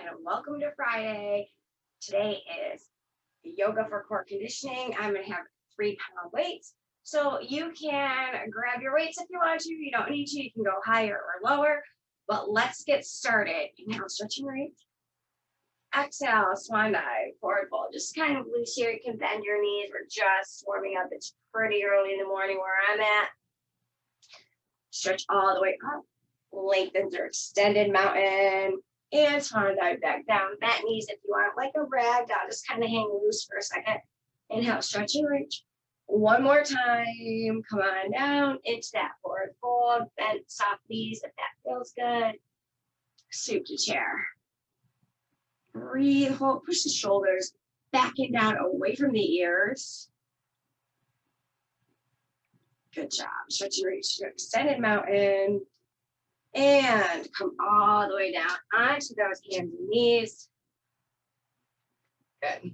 and welcome to Friday. Today is yoga for core conditioning. I'm going to have 3-pound weights. So you can grab your weights if you want to. You don't need to. You can go higher or lower. But let's get started. Inhale, stretch and reach. Exhale, swan dive, forward fold. Just kind of loose here. You can bend your knees. We're just warming up. It's pretty early in the morning where I'm at. Stretch all the way up. Lengthen through extended mountain. And swan dive back down. Bent knees if you want, like a rag doll. Just kind of hang loose for a second. Inhale, stretch and reach. One more time. Come on down into that forward fold. Bent soft knees if that feels good. Scoop to chair. Breathe, hold, push the shoulders back and down away from the ears. Good job. Stretch and reach to extended mountain. And come all the way down onto those hands and knees. Good.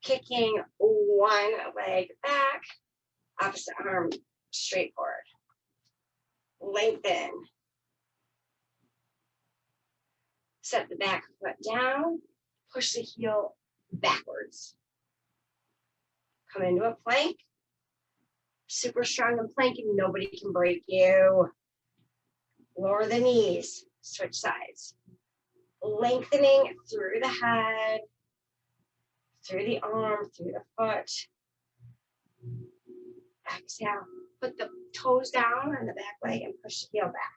Kicking one leg back, opposite arm straight forward. Lengthen. Set the back foot down. Push the heel backwards. Come into a plank. Super strong in plank and nobody can break you. Lower the knees, switch sides. Lengthening through the head, through the arm, through the foot. Exhale, put the toes down on the back leg and push the heel back.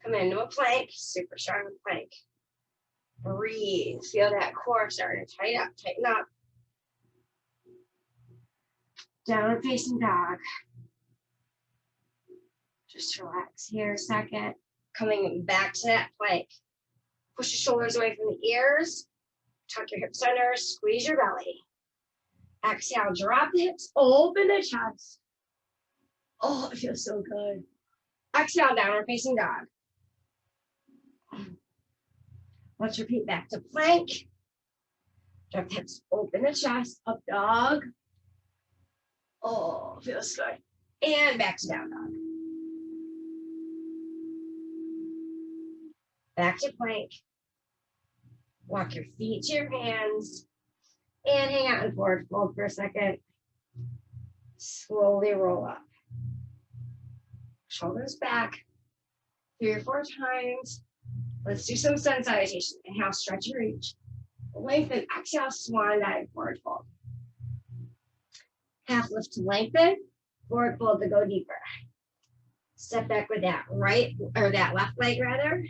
Come into a plank, super strong plank. Breathe, feel that core starting to tighten up. Downward facing dog. Just relax here a second. Coming back to that plank. Push your shoulders away from the ears. Tuck your hips under. Squeeze your belly. Exhale, drop the hips. Open the chest. Oh, it feels so good. Exhale, downward facing dog. Let's repeat back to plank. Drop the hips. Open the chest. Up dog. Oh, feels good. And back to down dog. Back to plank. Walk your feet to your hands. And hang out in forward fold for a second. Slowly roll up. Shoulders back. 3 or 4 times. Let's do some sun salutation. Inhale, stretch and reach. Lengthen. Exhale, swan dive, forward fold. Half lift to lengthen. Forward fold to go deeper. Step back with that left leg rather.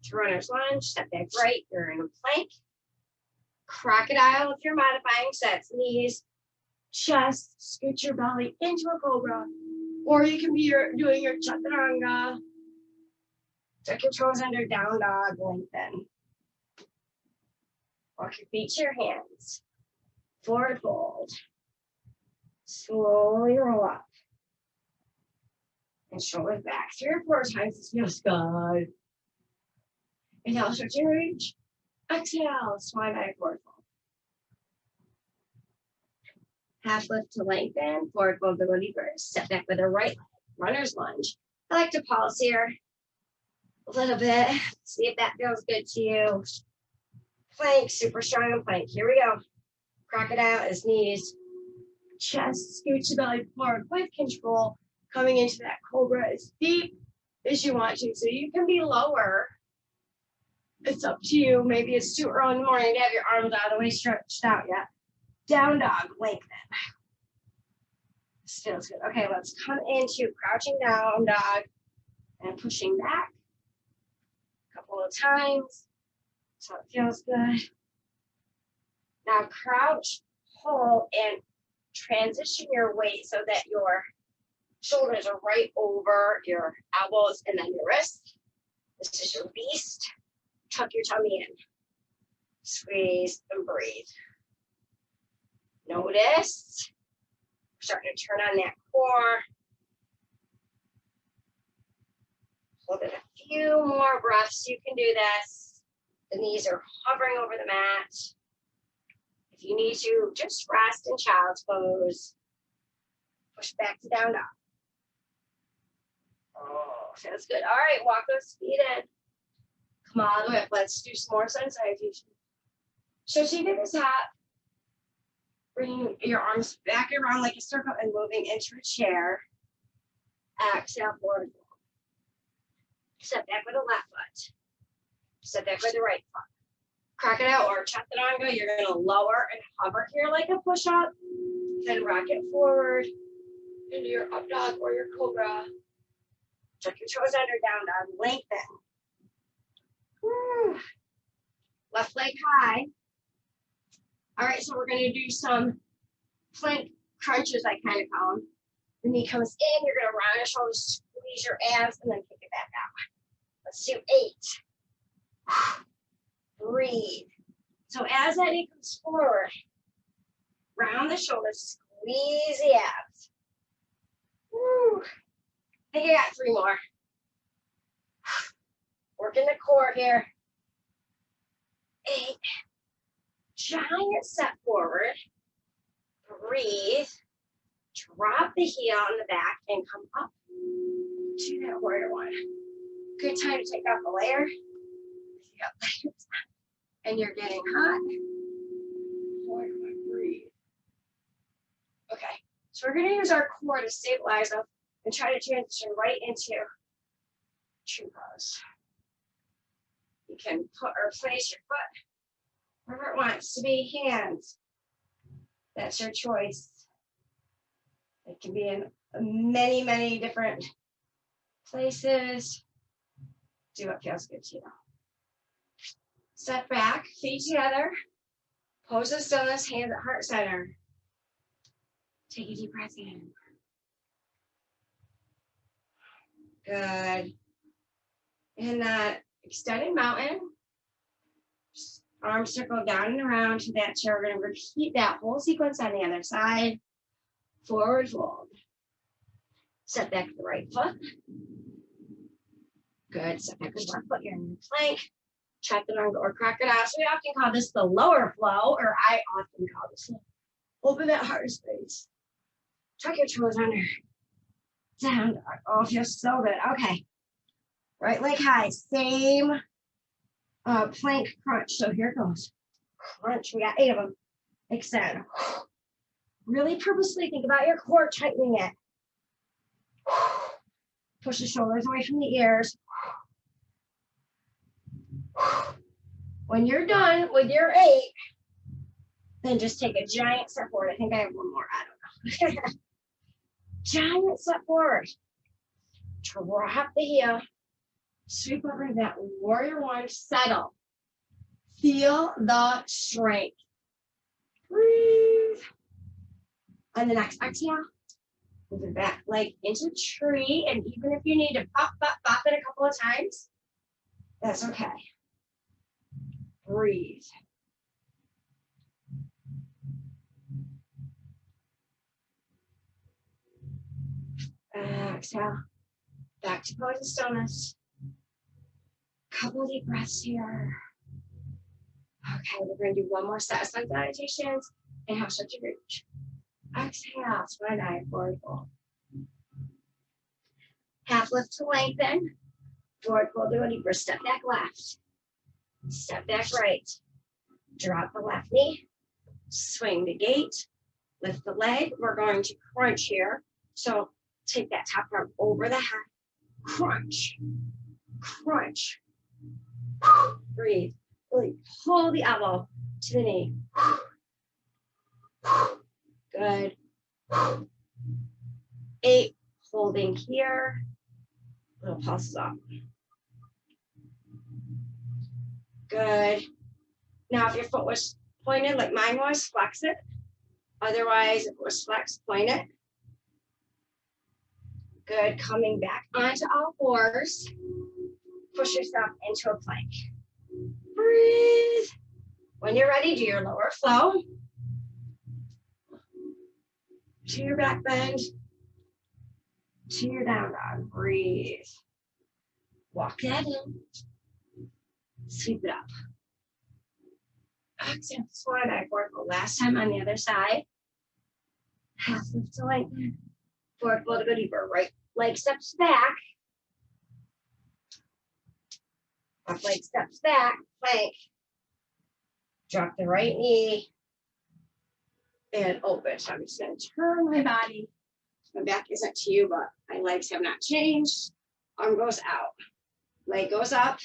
To runner's lunge, step back right, you're in a plank. Crocodile if you're modifying sets, knees, chest, scoot your belly into a cobra. Or you can be doing your chaturanga. Tuck your toes under, down dog, lengthen. Walk your feet to your hands. Forward fold. Slowly roll up. And shoulders back 3 or 4 times, this feels good. Inhale, stretch and reach. Exhale, swan dive, forward fold. Half lift to lengthen, forward fold to go deeper. Step back with a right leg, runner's lunge. I like to pulse here a little bit. See if that feels good to you. Plank, super strong in plank. Here we go. Crocodile is knees. Chest, scoot your belly forward with control. Coming into that cobra as deep as you want to. So you can be lower. It's up to you. Maybe it's too early in the morning to have your arms out of the way stretched out yet. Down dog, lengthen. This feels good. Okay, let's come into crouching down dog and pushing back a couple of times so it feels good. Now crouch, hold, and transition your weight so that your shoulders are right over your elbows and then your wrists. This is your beast. Tuck your tummy in. Squeeze and breathe. Notice. We're starting to turn on that core. Hold it a few more breaths. You can do this. The knees are hovering over the mat. If you need to, just rest in child's pose. Push back to down dog. Oh, feels good. All right, walk those feet in. Come all the way up. Let's do some more sun salutation. Stretching to the top. Bringing your arms back around like a circle and moving into a chair. Exhale, forward fold. Step back with the left foot. Step back with the right foot. Crack it out or chaturanga. You're going to lower and hover here like a push-up. Then rock it forward into your up dog or your cobra. Tuck your toes under, down dog. Lengthen. Woo. Left leg high. All right, so we're going to do some plank crunches, I kind of call them. The knee comes in. You're going to round your shoulders, squeeze your abs, and then kick it back out. Let's do 8. Breathe. So as that knee comes forward, round the shoulders, squeeze the abs. Woo. I think I got 3 more. Working the core here. 8. Giant step forward. Breathe. Drop the heel on the back and come up to that warrior one. Good time to take off a layer. And you're getting hot. Warrior one, breathe. Okay, so we're going to use our core to stabilize up and try to transition right into true pose. You can put or place your foot wherever it wants to be. Hands. That's your choice. It can be in many, many different places. Do what feels good to you. Step back, feet together. Pose of stillness, hands at heart center. Take a deep breath in. Good. And that extended mountain. Arms circle down and around to that chair. We're going to repeat that whole sequence on the other side. Forward fold. Step back to the right foot. Good. Step back to the left foot. You're in your plank. Chaturanga or crocodile. So we often call this the lower flow, or I often call this open that heart space. Tuck your toes under. Down. Oh, it feels so good. Okay. Right leg high. Same plank crunch. So here it goes. Crunch. We got 8 of them. Extend. Really purposely think about your core, tightening it. Push the shoulders away from the ears. When you're done with your 8, then just take a giant step forward. I think I have one more. I don't know. Giant step forward. Drop the heel. Sweep over to that warrior one. Settle. Feel the strength. Breathe. On the next exhale, move your back leg into tree. And even if you need to pop, pop, pop it a couple of times, that's okay. Breathe. Exhale. Back to pose of stillness. Couple deep breaths here. Okay, we're going to do one more set of sun salutations and half stretch and reach. Exhale, spread eye, forward fold. Half lift to lengthen. Forward fold to a deeper step back left. Step back right. Drop the left knee. Swing the gate. Lift the leg. We're going to crunch here. So take that top arm over the head. Crunch. Crunch. Breathe. Really pull the elbow to the knee. Good. 8, holding here. Little pulses up. Good. Now, if your foot was pointed like mine was, flex it. Otherwise, if it was flexed, point it. Good. Coming back onto all fours. Push yourself into a plank. Breathe. When you're ready, do your lower flow. To your back bend. To your down dog. Breathe. Walk that in. Sweep it up. Exhale. Swan dive forward fold. Last time on the other side. Half lift to lengthen. Forward fold to go deeper. Right leg steps back. Left leg steps back, plank. Drop the right knee and open. So I'm just going to turn my body. My back isn't to you, but my legs have not changed. Arm goes out. Leg goes up.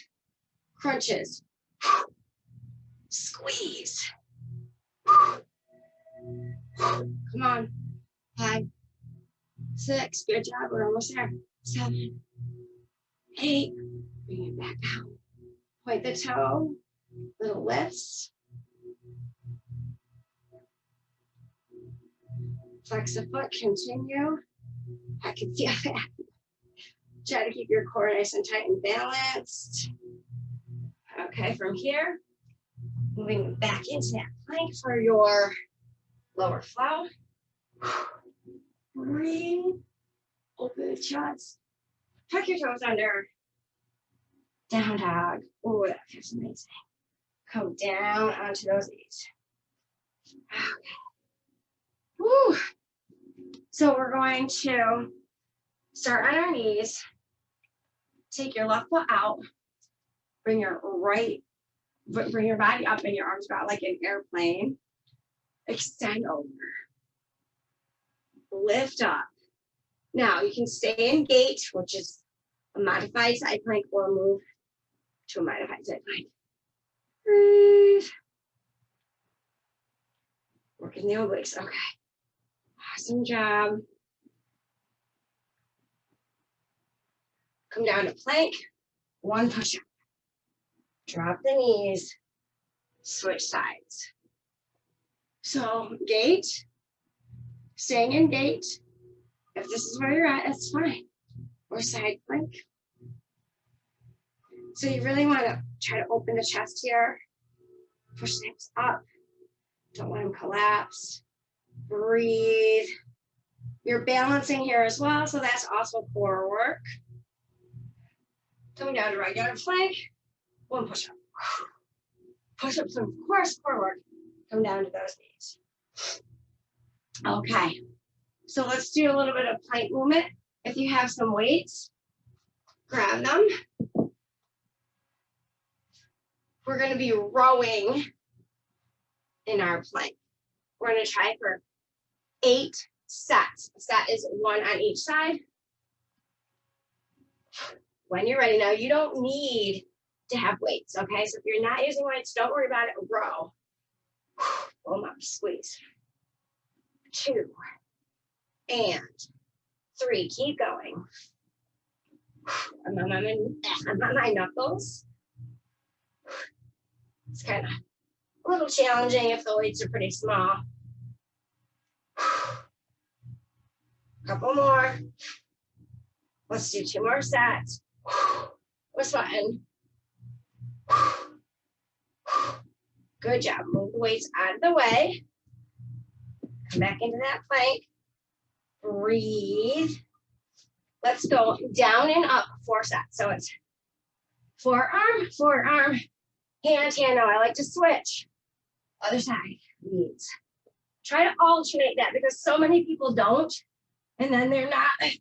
Crunches. Squeeze. Come on. 5, 6. Good job. We're almost there. 7, 8. Bring it back out. Point the toe. Little lifts. Flex the foot. Continue. I can feel that. Try to keep your core nice and tight and balanced. Okay, from here, moving back into that plank for your lower flow. Breathe. Open the chest. Tuck your toes under. Down dog. Oh, that feels amazing. Come down onto those knees. Okay. Woo. So we're going to start on our knees. Take your left foot out. Bring your body up and your arms go out like an airplane. Extend over. Lift up. Now you can stay in gate, which is a modified side plank, or move to a modified side plank. Breathe. Working the obliques. Okay. Awesome job. Come down to plank. 1 push-up. Drop the knees. Switch sides. So gate. Staying in gate. If this is where you're at, that's fine. Or side plank. So you really want to try to open the chest here. Push the hips up. Don't let them collapse. Breathe. You're balancing here as well, so that's also core work. Coming down to regular plank. 1 push-up. Push-ups, of course, core work. Come down to those knees. Okay. So let's do a little bit of plank movement. If you have some weights, grab them. We're going to be rowing in our plank. We're going to try for 8 sets. A set is 1 on each side. When you're ready, now you don't need to have weights, okay? So if you're not using weights, don't worry about it. Row. Pull them up, squeeze. 2 and 3. Keep going. I'm on my knuckles. It's kind of a little challenging if the weights are pretty small. Couple more. Let's do 2 more sets. What's fun? Good job. Move the weights out of the way. Come back into that plank. Breathe. Let's go down and up 4 sets. So it's forearm, forearm, hand, hand. No, I like to switch. Other side. Knees. Try to alternate that because so many people don't. And then they're not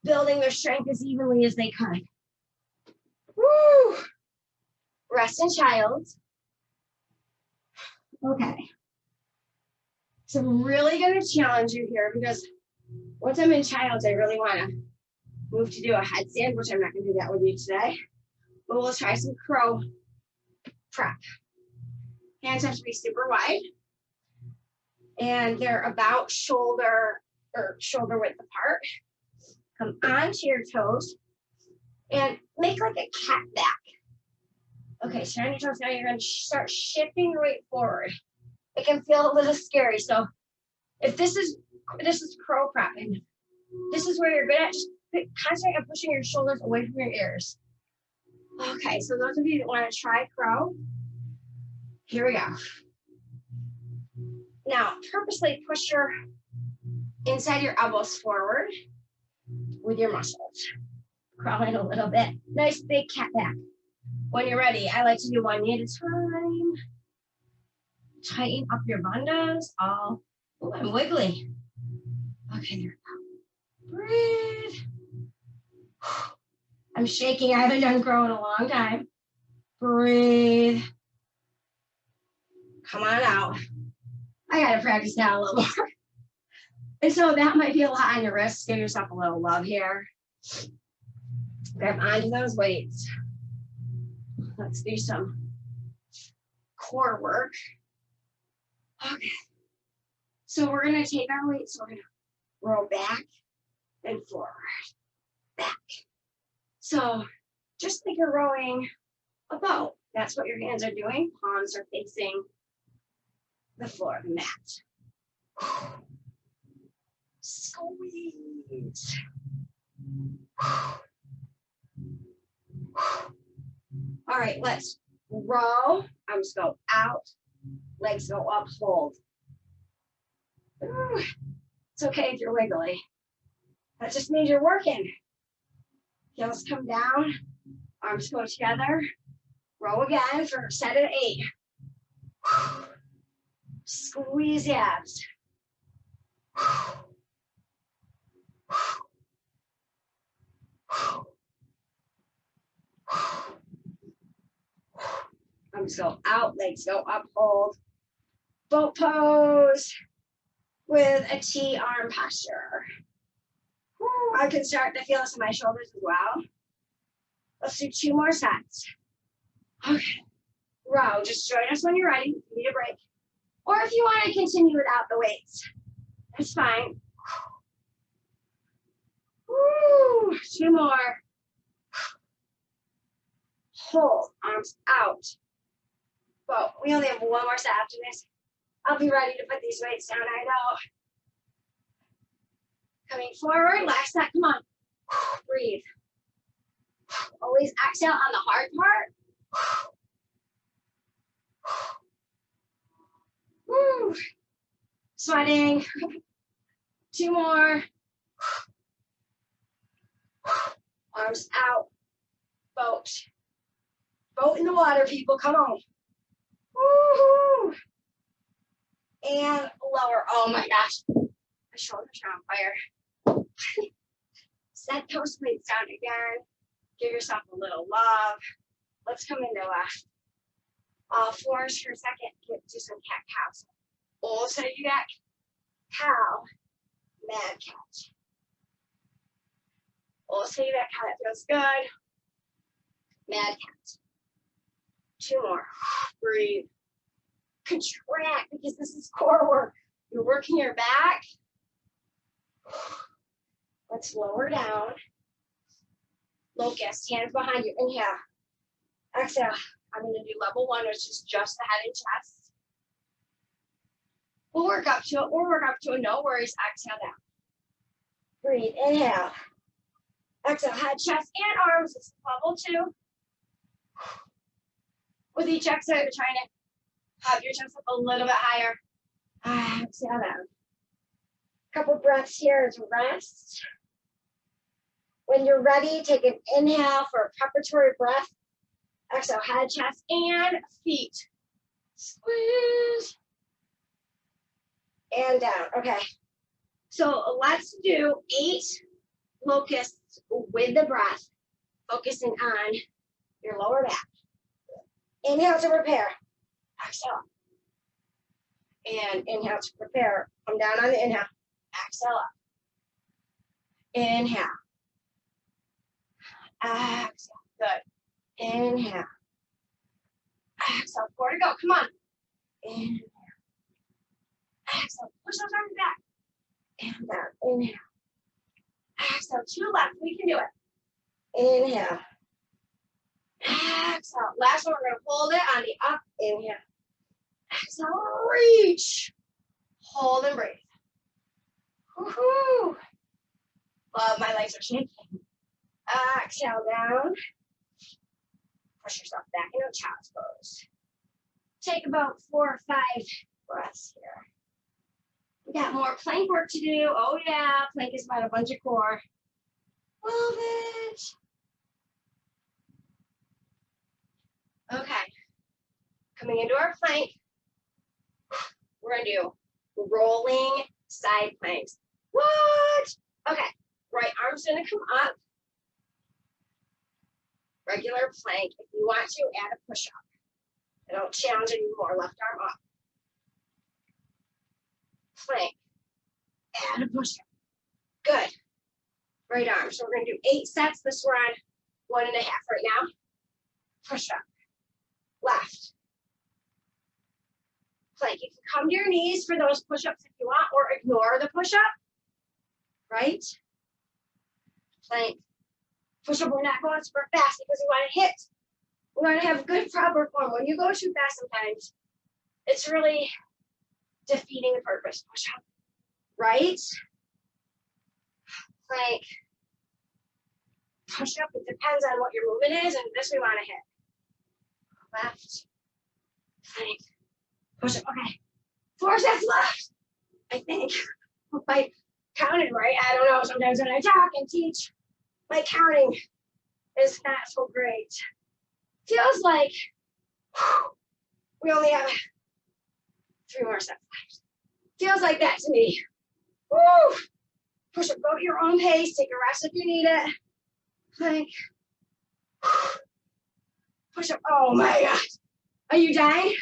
building their strength as evenly as they could. Woo! Rest in child. Okay. So I'm really going to challenge you here because once I'm in child, I really want to move to do a headstand, which I'm not going to do that with you today. But we'll try some crow prep. Hands have to be super wide. And they're about shoulder width apart. Come onto your toes and make like a cat back. Okay, so on your toes, now you're going to start shifting your weight forward. It can feel a little scary. So if this is crow prep, and this is where you're good at, just concentrate on pushing your shoulders away from your ears. Okay, so those of you that want to try crow, here we go. Now, purposely push your inside your elbows forward with your muscles. Crawling a little bit. Nice big cat back. When you're ready, I like to do 1 knee at a time. Tighten up your bandhas. Oh, I'm wiggly. Okay, there we go. Breathe. I'm shaking. I haven't done crow in a long time. Breathe. Come on out. I gotta practice that a little more. And so that might be a lot on your wrists. Give yourself a little love here. Grab onto those weights. Let's do some core work. Okay. So we're gonna take our weights, we're gonna roll back and forward, back. So just like you're rowing a boat, that's what your hands are doing. Palms are facing the floor, the mat. Squeeze. All right, let's row. Arms go out, legs go up, hold. Ooh, it's okay if you're wiggly. That just means you're working. Heels come down, arms go together. Row again for a set of 8. Squeeze the abs. Arms go out, legs go up, hold. Boat pose with a T arm posture. I can start to feel this in my shoulders as well. Let's do 2 more sets. Okay. Row. Just join us when you're ready. If you need a break. Or if you want to continue without the weights, that's fine. Woo. 2 more. Hold. Arms out. Well, we only have 1 more set after this. I'll be ready to put these weights down, I know. Coming forward, last set, come on. Breathe. Always exhale on the hard part. Woo. Sweating. 2 more. Arms out. Boat. Boat in the water, people, come on. Woo-hoo. And lower. Oh my gosh. My shoulders are on fire. Set those weights down again. Give yourself a little love. Let's come into all fours for a second. Do some cat cows. Also, you got cow, mad cat. Also, you got cow. That feels good. Mad cat. 2 more. Breathe. Contract because this is core work. You're working your back. Let's lower down. Locust, hands behind you. Inhale. Exhale. I'm going to do level 1, which is just the head and chest. We'll work up to it. We'll work up to it. No worries. Exhale down. Breathe. Inhale. Exhale. Head, chest, and arms. It's level 2. With each exhale, you're trying to have your chest up a little bit higher. Exhale down. Couple breaths here to rest. When you're ready, take an inhale for a preparatory breath. Exhale, head, chest, and feet. Squeeze. And down. Okay. So let's do 8 locusts with the breath, focusing on your lower back. Inhale to prepare. Exhale. And inhale to prepare. Come down on the inhale. Exhale up. Inhale. Exhale. Good. Inhale. Exhale. 4 to go. Come on. Inhale. Exhale. Push those arms back. And down. Inhale. Exhale. 2 left. We can do it. Inhale. Exhale. Last one. We're going to hold it on the up. Inhale. Exhale. Reach. Hold and breathe. Woohoo. Love, my legs are shaking. Exhale down. Push yourself back into child's pose. Take about 4 or 5 breaths here. We got more plank work to do. Oh yeah, plank is about a bunch of core. Love it. Okay. Coming into our plank, we're gonna do rolling side planks. What? Okay. Right arm's gonna come up. regular plank. If you want to, add a push-up. It'll challenge you more. Left arm up. Plank. Add a push-up. Good. Right arm. So we're going to do 8 sets. This we're on 1.5 right now. Push-up. Left. Plank. You can come to your knees for those push-ups if you want, or ignore the push-up. Right? Plank. Push-up. We're not going super fast because we want to hit. We want to have good proper form. When you go too fast sometimes, it's really defeating the purpose. Push-up. Right? Plank. Push-up. It depends on what your movement is, and this we want to hit. Left. Plank. Push-up. Okay. 4 sets left. I think. If I counted right. I don't know. Sometimes when I talk and teach, my counting is not so great. Feels like we only have 3 more sets left. Feels like that to me. Woo! Push up. Go at your own pace. Take a rest if you need it. Plank. Push up. Oh my God. Are you dying?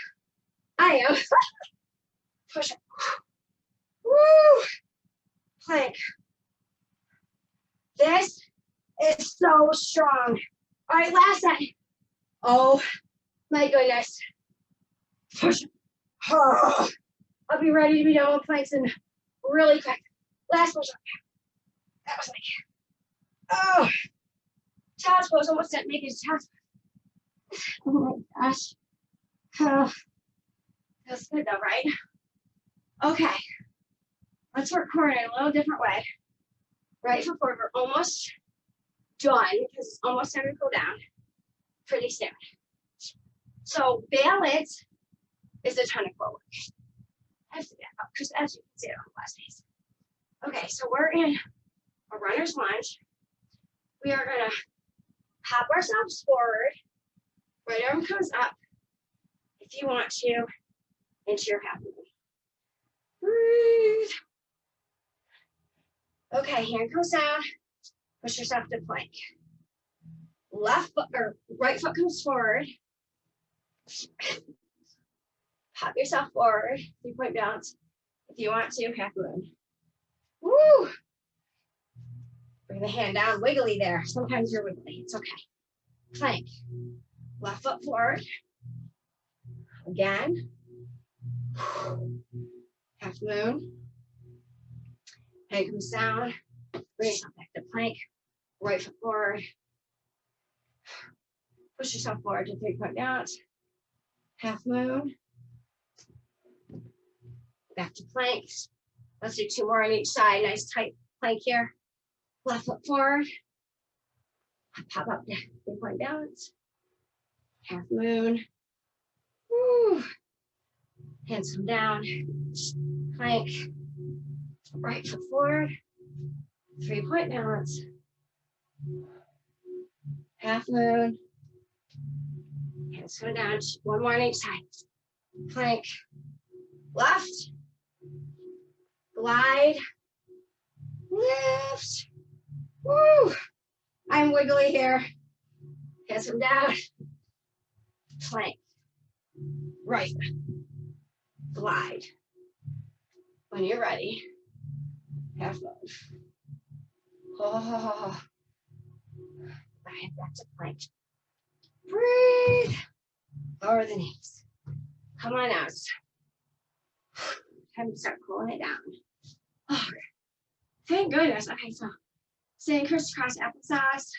I am. Push up. Woo! Plank. This is so strong. All right, last set. Oh my goodness. Push up. Oh, I'll be ready to be done with planks in really quick. Last push up. That was like, oh, child's pose. Almost didn't make it to child's pose. Oh my gosh. Oh, feels good though, right? Okay. Let's work core in a little different way. Right foot forward. We're almost done because it's almost time to go down pretty soon. So balance is a ton of core work. I have to get up because as you can see it on the last piece. Okay, so we're in a runner's lunge. We are gonna pop ourselves forward. Right arm comes up. If you want to, into your half movement. Breathe. Okay, hand comes down. Push yourself to plank. Left foot or right foot comes forward. Pop yourself forward. 3-point balance. If you want to, half moon. Woo! Bring the hand down, wiggly there. Sometimes you're wiggly. It's okay. Plank. Left foot forward. Again. Half moon. Hand comes down. Bring yourself back to plank. Right foot forward. Push yourself forward to 3-point balance. Half moon. Back to planks. Let's do 2 more on each side. Nice tight plank here. Left foot forward. Pop up to 3-point balance. Half moon. Woo. Hands come down. Plank. Right foot forward. 3-point balance. Half moon. Hands go down. 1 more on each side. Plank. Left. Glide. Lift. Woo. I'm wiggly here. Hands come down. Plank. Right. Glide. When you're ready, half moon. Oh. Right, back to plank. Breathe. Lower the knees. Come on out. Time to start cooling it down. Oh, thank goodness. Okay, so staying crisscross applesauce.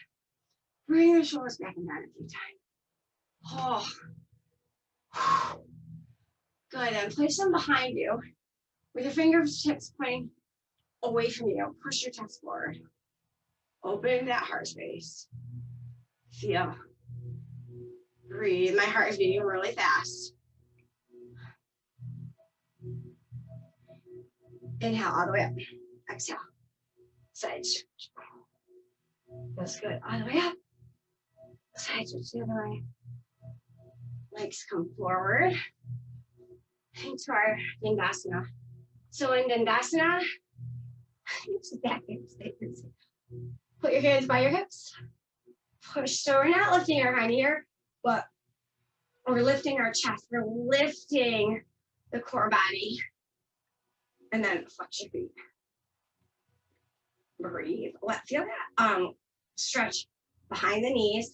Bring the shoulders back and down a few times. Oh. Good. And place them behind you with your fingertips pointing away from you. Push your chest forward. Open that heart space. Feel. Breathe. My heart is beating really fast. Inhale all the way up. Exhale. Side stretch. That's good. All the way up. Side stretch the other way. Legs come forward. Into our Dandasana. So in Dandasana, put your hands by your hips. push. So we're not lifting our hind here, but we're lifting our chest. We're lifting the core body. And then flex your feet. Breathe. Feel that stretch behind the knees.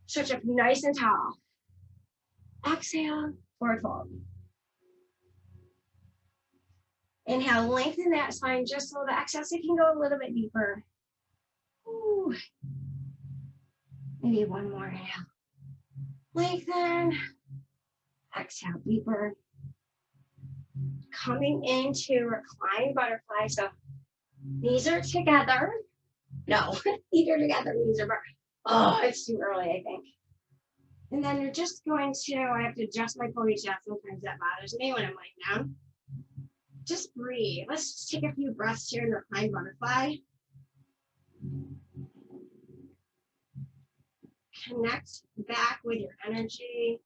Stretch up nice and tall. Exhale, forward fold. Inhale, lengthen that spine just a little bit. Exhale, so you can go a little bit deeper. Ooh. Maybe one more inhale. Lengthen. Exhale, deeper. Coming into reclined butterfly. So knees are together. No, feet are together, knees are apart. Oh, it's too early, I think. And then you're just going to, I have to adjust my ponytail. Sometimes that bothers me when I'm laying down. Just breathe. Let's just take a few breaths here in reclined butterfly. Connect back with your energy.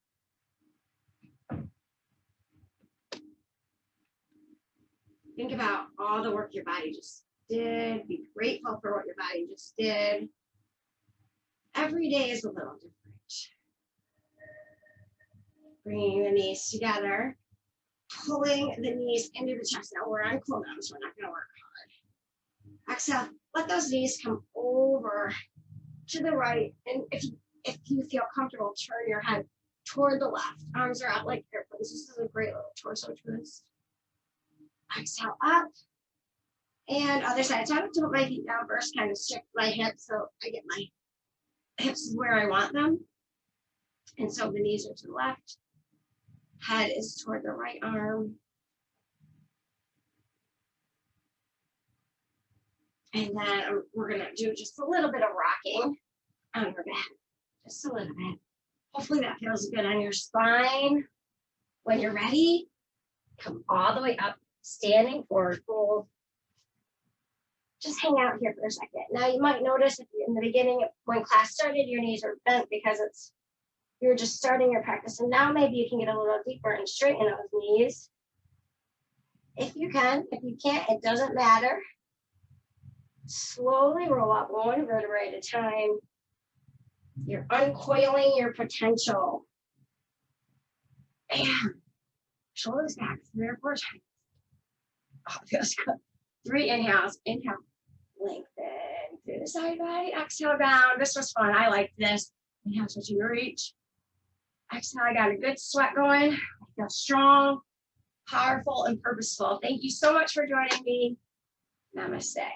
Think about all the work your body just did. Be grateful for what your body just did. Every day is a little different. Bringing the knees together, pulling the knees into the chest. Now we're on cool down, so we're not going to work hard. Exhale, let those knees come over to the right. And if you feel comfortable, turn your head toward the left. Arms are out like airplanes. This is a great little torso twist. Exhale up. And other side. So I have to put my feet down first, kind of shift my hips so I get my hips where I want them. And so the knees are to the left. Head is toward the right arm. And then we're going to do just a little bit of rocking on your back. Just a little bit. Hopefully that feels good on your spine. When you're ready, come all the way up, standing forward fold. Just hang out here for a second. Now you might notice if in the beginning when class started, your knees are bent because you're just starting your practice. And now maybe you can get a little deeper and straighten those knees. If you can. If you can't, it doesn't matter. Slowly roll up one vertebrae at a time. You're uncoiling your potential. Bam. Shoulders back 3 or 4 times. Oh, feels good. 3 inhales. Inhale. Lengthen through the side body. Exhale down. This was fun. I like this. Inhale, switching your reach. Exhale, I got a good sweat going. I feel strong, powerful, and purposeful. Thank you so much for joining me. Namaste.